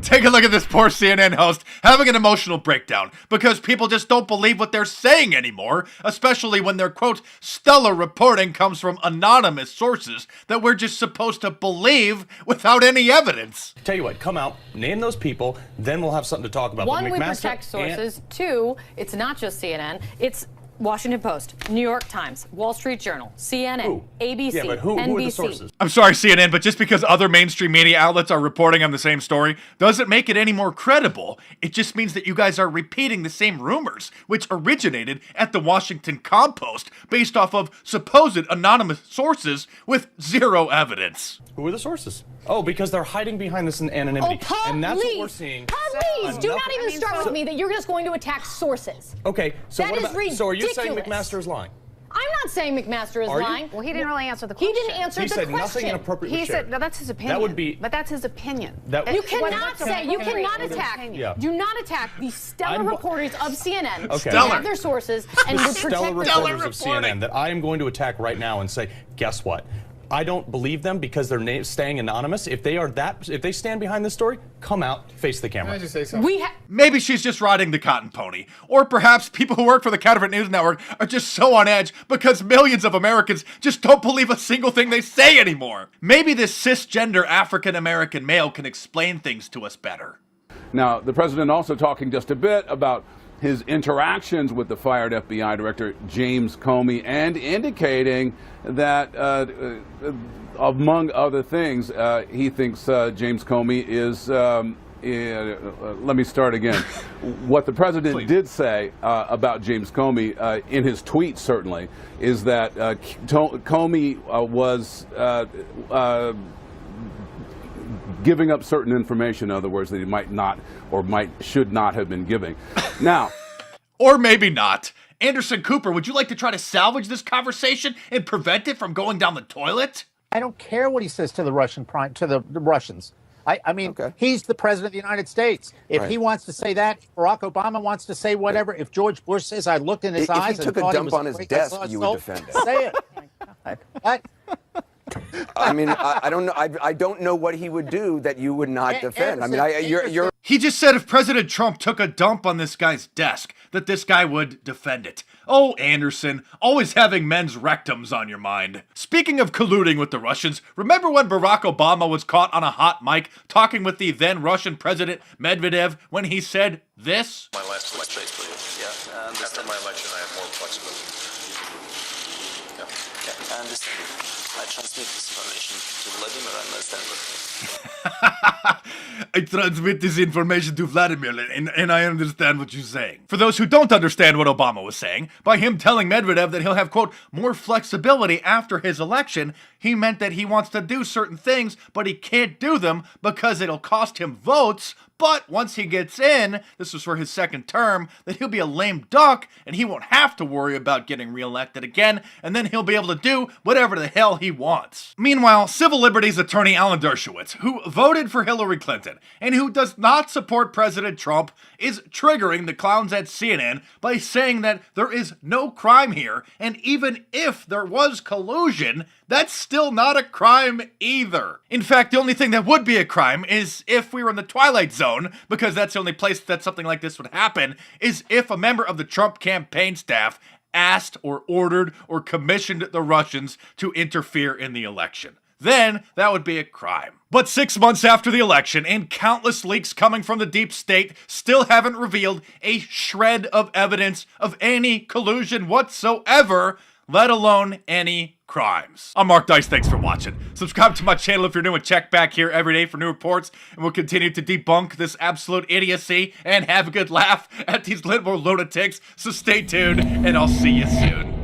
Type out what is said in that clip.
Take a look at this poor CNN host having an emotional breakdown because people just don't believe what they're saying anymore, especially when their, quote, stellar reporting comes from anonymous sources that we're just supposed to believe without any evidence. Tell you what, come out, name those people, then we'll have something to talk about. One, we protect sources. Two, it's not just CNN, it's Washington Post, New York Times, Wall Street Journal, CNN, ABC, yeah, but who are the NBC. sources? I'm sorry, CNN, but just because other mainstream media outlets are reporting on the same story doesn't make it any more credible. It just means that you guys are repeating the same rumors, which originated at the Washington Compost based off of supposed anonymous sources with zero evidence. Who are the sources? Oh, because they're hiding behind this anonymity. Oh, and that's what we're seeing. Please, do not even start with me that you're just going to attack sources. Okay, so That what is about, so are you saying ridiculous. McMaster is lying? I'm not saying McMaster is Are you? lying. Well, he didn't really answer the question. He didn't answer He the said question. nothing inappropriate was He shared. said, no, that's his opinion. That would be... But that's his opinion. That, You cannot say, you cannot attack, Yeah. do not attack the stellar reporters of CNN, Okay. who have their sources, and would stellar protect their reporters of CNN that I am going to attack right now and say, guess what? I don't believe them because they're staying anonymous. If they stand behind this story, come out, face the camera. Can I just say something? Maybe she's just riding the cotton pony. Or perhaps people who work for the Counterfeit News Network are just so on edge because millions of Americans just don't believe a single thing they say anymore. Maybe this cisgender African-American male can explain things to us better. Now, the president also talking just a bit about his interactions with the fired FBI director James Comey and indicating that, among other things, he thinks James Comey is, let me start again. What the president did say about James Comey in his tweet certainly is that Comey was giving up certain information, in other words, that he might not or should not have been giving. Now, or maybe not. Anderson Cooper, would you like to try to salvage this conversation and prevent it from going down the toilet? I don't care what he says to the Russians. I mean, he's the president of the United States. If he wants to say that, Barack Obama wants to say whatever. If George Bush says, I looked in his eyes and thought he was If he took a dump on his desk, you would defend it. Say it. What? I mean, I don't know. I don't know what he would do that you would not defend. I mean, you're. He just said if President Trump took a dump on this guy's desk, that this guy would defend it. Oh, Anderson, always having men's rectums on your mind. Speaking of colluding with the Russians, remember when Barack Obama was caught on a hot mic talking with the then Russian President Medvedev when he said this? My last election, yeah. After my election, I have more flexibility. Yeah. I understand. I transmit this information to Vladimir and understand what I transmit this information to Vladimir and I understand what you're saying. For those who don't understand what Obama was saying, by him telling Medvedev that he'll have, quote, more flexibility after his election, he meant that he wants to do certain things, but he can't do them because it'll cost him votes. But once he gets in, this was for his second term, that he'll be a lame duck and he won't have to worry about getting reelected again, and then he'll be able to do whatever the hell he wants. Meanwhile, civil liberties attorney Alan Dershowitz, who voted for Hillary Clinton and who does not support President Trump, is triggering the clowns at CNN by saying that there is no crime here, and even if there was collusion, that's still not a crime either. In fact, the only thing that would be a crime is if we were in the Twilight Zone, because that's the only place that something like this would happen, is if a member of the Trump campaign staff asked or ordered or commissioned the Russians to interfere in the election. Then that would be a crime. But 6 months after the election, and countless leaks coming from the deep state still haven't revealed a shred of evidence of any collusion whatsoever, let alone any crimes. I'm Mark Dice, thanks for watching. Subscribe to my channel if you're new and check back here every day for new reports, and we'll continue to debunk this absolute idiocy and have a good laugh at these liberal lunatics, so stay tuned, and I'll see you soon.